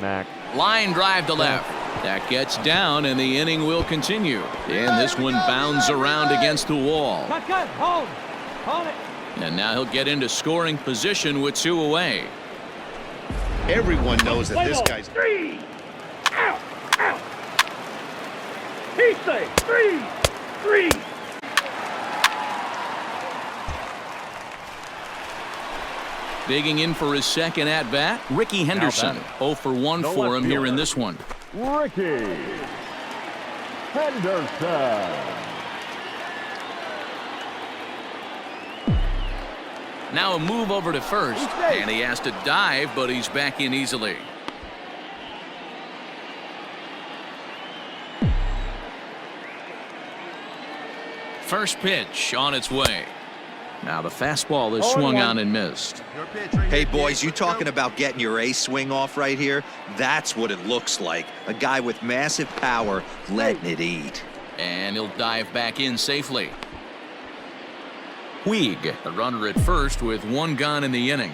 Line drive to left. That gets down, and the inning will continue. And this one bounds around against the wall. Hold it. And now he'll get into scoring position with 2 away. Everyone knows that this guy's... 3. Out. Out. He say 3. 3. Digging in for his second at-bat, Ricky Henderson. 0 for 1 for him here in this one. Ricky Henderson. Now a move over to first, and he has to dive, but he's back in easily. First pitch on its way. Now the fastball is swung on and missed. Hey, boys, you talking about getting your ace swing off right here? That's what it looks like. A guy with massive power letting it eat. And he'll dive back in safely. Puig, the runner at first with 1 gone in the inning.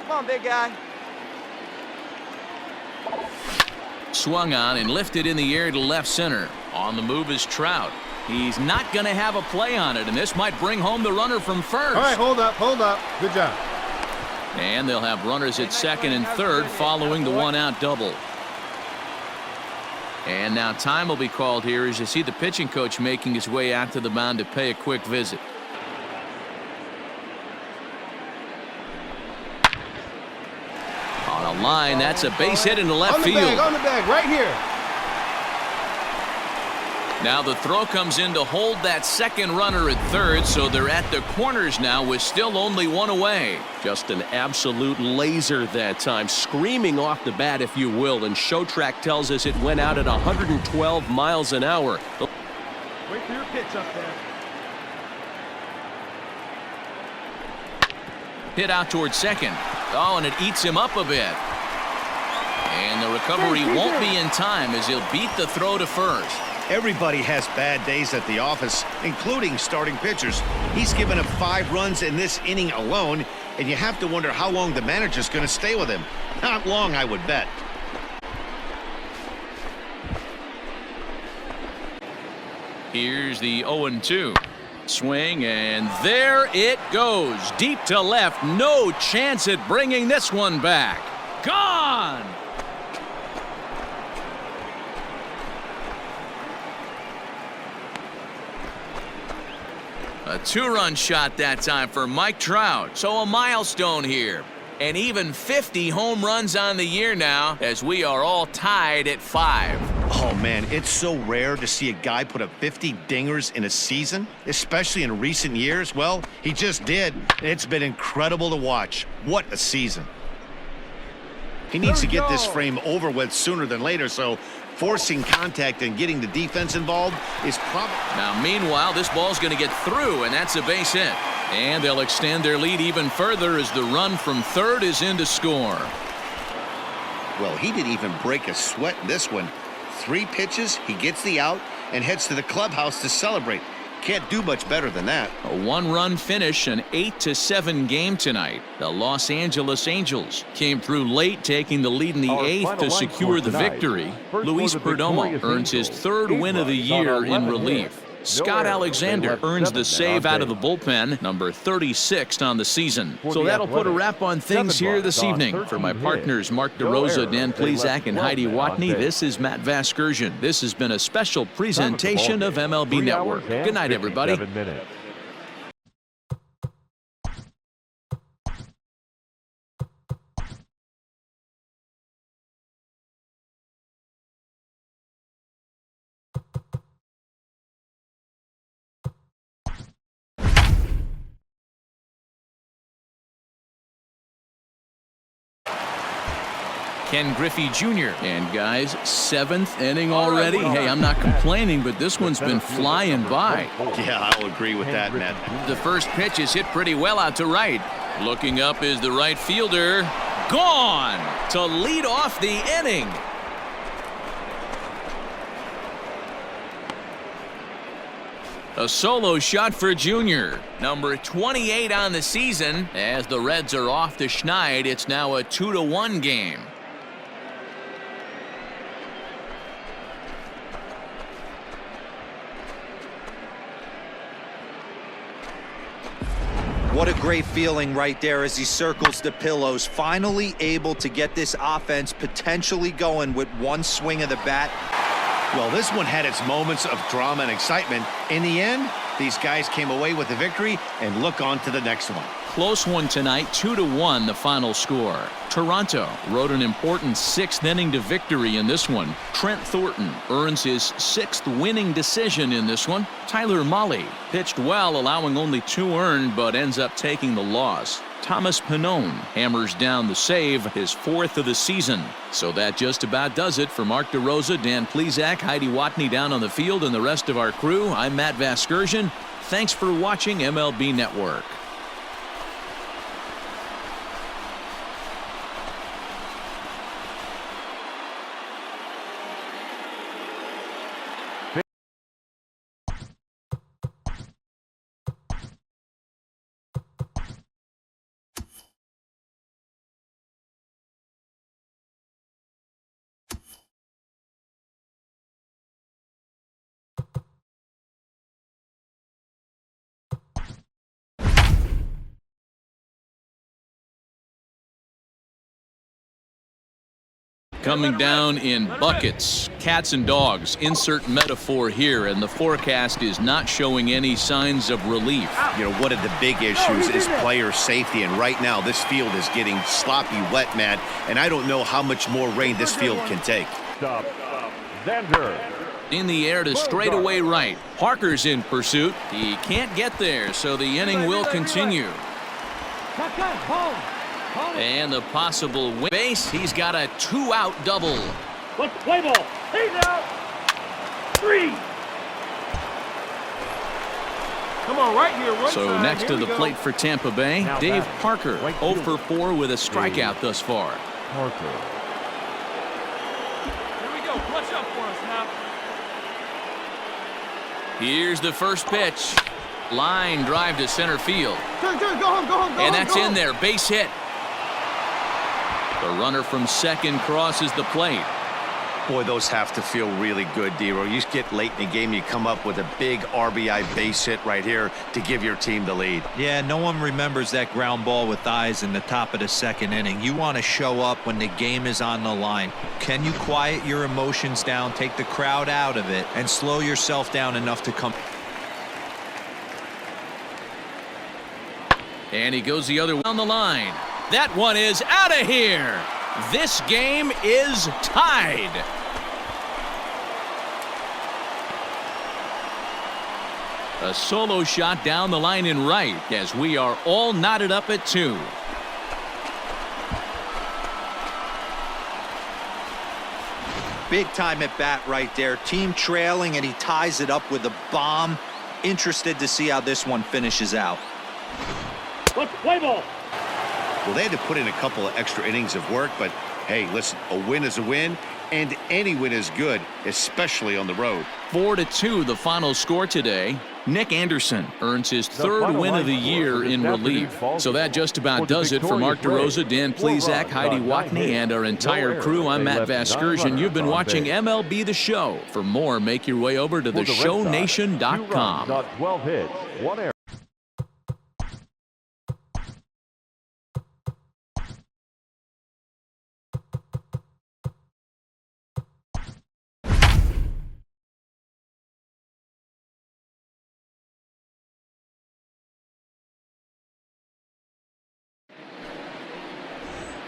Come on, big guy. Swung on and lifted in the air to left center. On the move is Trout. He's not going to have a play on it, and this might bring home the runner from first. All right, hold up. Good job. And they'll have runners at second and third following the 1-out double. And now time will be called here as you see the pitching coach making his way out to the mound to pay a quick visit. On a line, that's a base hit into left field. On the bag, right here. Now the throw comes in to hold that second runner at third, so they're at the corners now with still only 1 away. Just an absolute laser that time, screaming off the bat, if you will, and Showtrack tells us it went out at 112 miles an hour. Wait for your pitch up there. Hit out towards second. Oh, and it eats him up a bit. And the recovery won't be in time as he'll beat the throw to first. Everybody has bad days at the office, including starting pitchers. He's given up 5 runs in this inning alone, and you have to wonder how long the manager's going to stay with him. Not long, I would bet. Here's the 0-2. Swing, and there it goes. Deep to left. No chance at bringing this one back. Gone! A 2-run shot that time for Mike Trout. So a milestone here. And even 50 home runs on the year now as we are all tied at 5. Oh, man, it's so rare to see a guy put up 50 dingers in a season, especially in recent years. Well, he just did. It's been incredible to watch. What a season. He needs to get this frame over with sooner than later, so forcing contact and getting the defense involved is probably... Now, meanwhile, this ball's going to get through, and that's a base hit. And they'll extend their lead even further as the run from third is in to score. Well, he didn't even break a sweat in this one. 3 pitches, he gets the out, and heads to the clubhouse to celebrate. Can't do much better than that. A 1-run finish, an 8-7 game tonight. The Los Angeles Angels came through late, taking the lead in the 8th to secure the victory. Luis Perdomo earns his 3rd win of the year in relief. Scott Alexander earns the save out of the bullpen, number 36 on the season. So that'll put a wrap on things here this evening. For my partners Mark DeRosa, Dan Plezak, and Heidi Watney, this is Matt Vasgersian. This has been a special presentation of MLB Network. Good night, everybody. Ken Griffey Jr. And guys, 7th inning already. Hey, I'm not complaining, but this one's been flying by. Yeah, I'll agree with that, Matt. The first pitch is hit pretty well out to right. Looking up is the right fielder. Gone to lead off the inning. A solo shot for Jr. Number 28 on the season. As the Reds are off to Schneid, it's now a 2-1 game. What a great feeling right there as he circles the pillows, finally able to get this offense potentially going with one swing of the bat. Well, this one had its moments of drama and excitement. In the end, these guys came away with the victory and look on to the next one. Close one tonight, 2-1 the final score. Toronto rode an important sixth inning to victory in this one. Trent Thornton earns his sixth winning decision in this one. Tyler Mahle pitched well, allowing only 2 earned, but ends up taking the loss. Thomas Pannone hammers down the save, his 4th of the season. So that just about does it for Mark DeRosa, Dan Plesac, Heidi Watney down on the field, and the rest of our crew. I'm Matt Vasgersian. Thanks for watching MLB Network. Coming down in buckets, cats and dogs, insert metaphor here, and the forecast is not showing any signs of relief. You know, one of the big issues is player safety, and right now this field is getting sloppy wet, Matt, and I don't know how much more rain this field can take. Stop. Xander. In the air to straightaway right. Parker's in pursuit. He can't get there, so the inning will continue. And the possible win. Base, he's got a 2-out double. Let's play ball. He's out. 3. Come on, right here. Right So side. next Here to we the go. plate for Tampa Bay, Now Dave back. Parker, Right 0 field. for 4 with a strikeout thus far. Parker. Here we go. Clutch up for us now. Here's the first pitch. Line drive to center field. Turn, go home, go home, go And home, that's go in home. there, base hit. The runner from second crosses the plate. Boy, those have to feel really good, Dero. You get late in the game, you come up with a big RBI base hit right here to give your team the lead. Yeah, no one remembers that ground ball with eyes in the top of the second inning. You want to show up when the game is on the line. Can you quiet your emotions down, take the crowd out of it, and slow yourself down enough to come? And he goes the other way on the line. That one is out of here. This game is tied. A solo shot down the line in right as we are all knotted up at 2. Big time at bat right there. Team trailing, and he ties it up with a bomb. Interested to see how this one finishes out. Let's play ball. Well, they had to put in a couple of extra innings of work, but hey, listen, a win is a win, and any win is good, especially on the road. 4-2 the final score today. Nick Anderson earns his 3rd final win of the line score year for this in relief. afternoon's So that just about for the does it for Mark victorious DeRosa, Dan Rays. 4 Plesac, runs Heidi on 9 Watney, hits, and our no entire errors. crew. I'm They Matt left 9 Vasgersian. You've been runners on watching base. MLB The Show. For more, make your way over to For the Red Sox, 2 theshownation.com. runs on 12 hits, 1 error.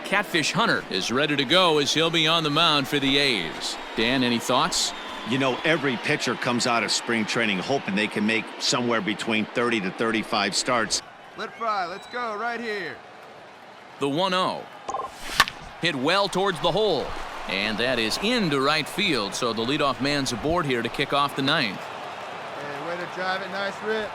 Catfish Hunter is ready to go as he'll be on the mound for the A's. Dan, any thoughts? You know, every pitcher comes out of spring training hoping they can make somewhere between 30 to 35 starts. Let fry. Let's go right here. The 1-0. Hit well towards the hole. And that is into right field, so the leadoff man's aboard here to kick off the 9th. Hey, way to drive it. Nice rip.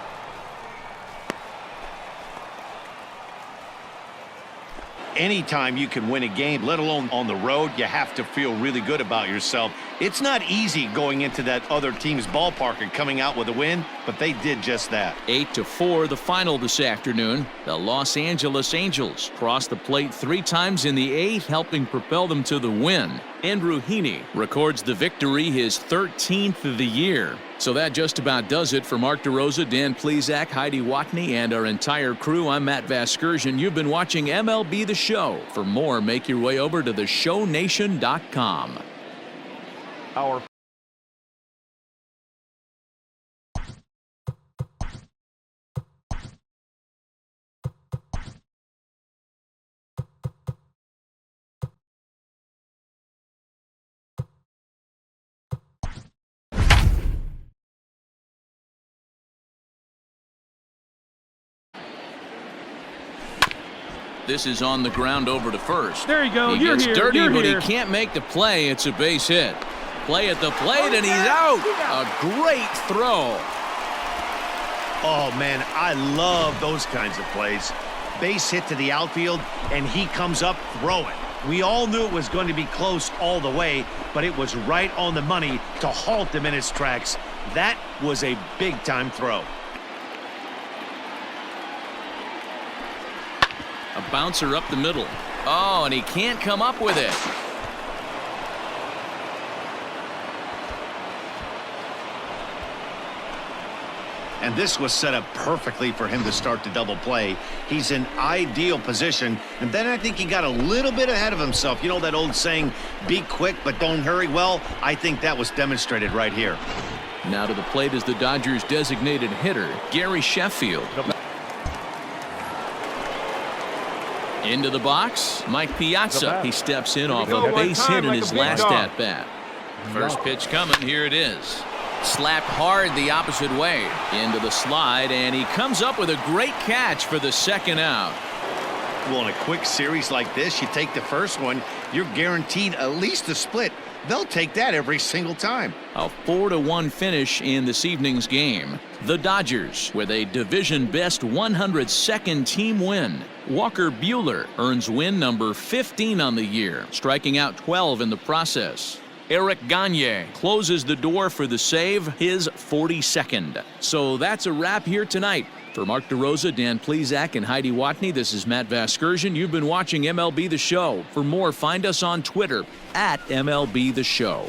Anytime you can win a game, let alone on the road, you have to feel really good about yourself. It's not easy going into that other team's ballpark and coming out with a win, but they did just that. 8-4 the final this afternoon. The Los Angeles Angels crossed the plate 3 times in the 8th, helping propel them to the win. Andrew Heaney records the victory, his 13th of the year. So that just about does it for Mark DeRosa, Dan Plesac, Heidi Watney, and our entire crew. I'm Matt Vasgersian. You've been watching MLB The Show. For more, make your way over to theshownation.com. Our This is on the ground over to first. There you go. He You're gets here. dirty, You're but here. he can't make the play. It's a base hit. Play at the plate, and he's out. A great throw. Oh, man, I love those kinds of plays. Base hit to the outfield, and he comes up throwing. We all knew it was going to be close all the way, but it was right on the money to halt him in his tracks. That was a big-time throw. A bouncer up the middle. Oh, and he can't come up with it. And this was set up perfectly for him to start the double play. He's in ideal position. And then I think he got a little bit ahead of himself. You know that old saying, be quick but don't hurry? Well, I think that was demonstrated right here. Now to the plate is the Dodgers' designated hitter, Gary Sheffield. Into the box, Mike Piazza. He steps in off a base hit in his last at-bat. First pitch coming, here it is. Slapped hard the opposite way. Into the slide, and he comes up with a great catch for the second out. Well, in a quick series like this, you take the first one, you're guaranteed at least a split. They'll take that every single time. A 4-1 finish in this evening's game. The Dodgers with a division-best 102nd team win. Walker Buehler earns win number 15 on the year, striking out 12 in the process. Eric Gagne closes the door for the save, his 42nd. So that's a wrap here tonight. For Mark DeRosa, Dan Plesac, and Heidi Watney, this is Matt Vasgersian. You've been watching MLB The Show. For more, find us on Twitter at MLB The Show.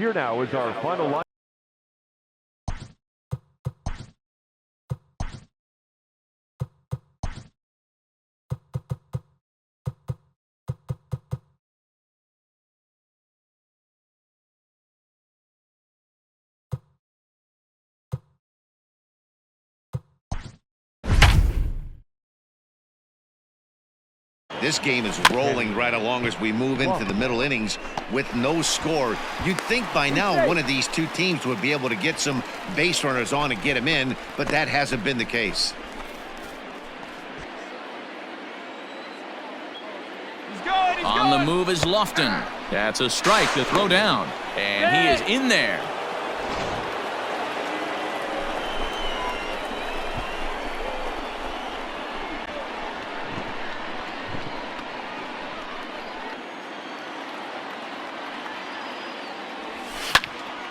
here now is our final line. This game is rolling right along as we move into the middle innings with no score. You'd think by now one of these two teams would be able to get some base runners on and get them in, but that hasn't been the case. On the move is Lofton. That's a strike to throw down, and he is in there.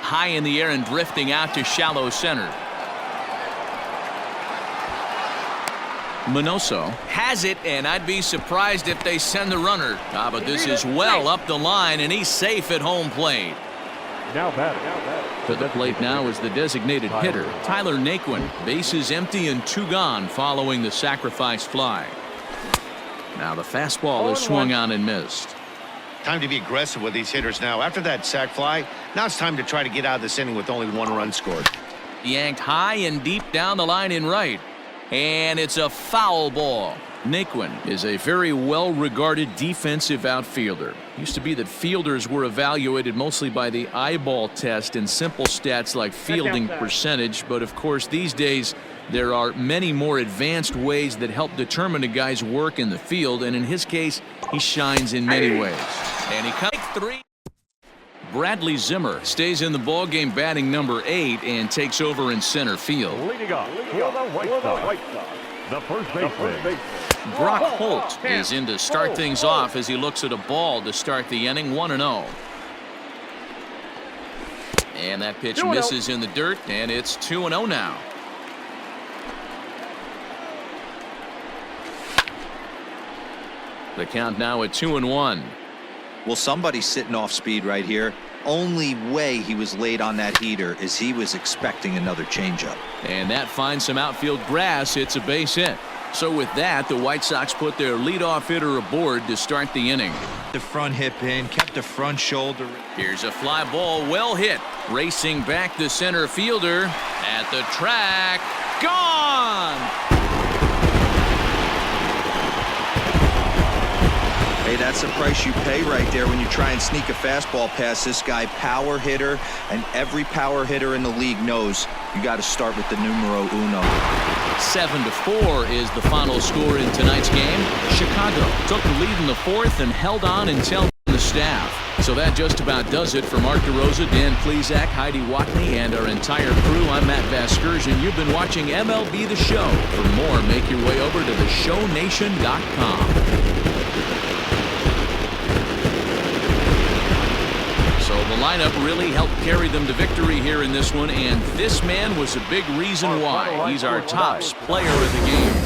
High in the air and drifting out to shallow center. Minoso has it, and I'd be surprised if they send the runner. But this is well up the line, and he's safe at home plate. Now batting. To the plate now is the designated hitter, Tyler Naquin. Bases empty and two gone following the sacrifice fly. Now the fastball is swung on and missed. Time to be aggressive with these hitters now. After that sac fly, now it's time to try to get out of this inning with only one run scored. Yanked high and deep down the line in right. And it's a foul ball. Naquin is a very well-regarded defensive outfielder. Used to be that fielders were evaluated mostly by the eyeball test and simple stats like fielding percentage, but of course these days there are many more advanced ways that help determine a guy's work in the field, and in his case he shines in many ways. And he comes three. Bradley Zimmer stays in the ballgame batting number 8 and takes over in center field. Leading off for the White Sox, the first baseman. Brock Holt is in to start things off as he looks at a ball to start the inning. 1-0. And that pitch misses in the dirt, and it's 2-0 now. The count now at 2-1. Well, somebody's sitting off speed right here. Only way he was late on that heater is he was expecting another changeup. And that finds some outfield grass. It's a base hit. So with that, the White Sox put their leadoff hitter aboard to start the inning. The front hip in, kept the front shoulder. Here's a fly ball, well hit. Racing back the center fielder at the track. Gone! Hey, that's the price you pay right there when you try and sneak a fastball past this guy. Power hitter, and every power hitter in the league knows you got to start with the numero uno. 7-4 is the final score in tonight's game. Chicago took the lead in the fourth and held on until the staff. So that just about does it for Mark DeRosa, Dan Plesac, Heidi Watney, and our entire crew. I'm Matt Vasgersian. You've been watching MLB The Show. For more, make your way over to theshownation.com. So the lineup really helped carry them to victory here in this one, and this man was a big reason why. He's our top player of the game.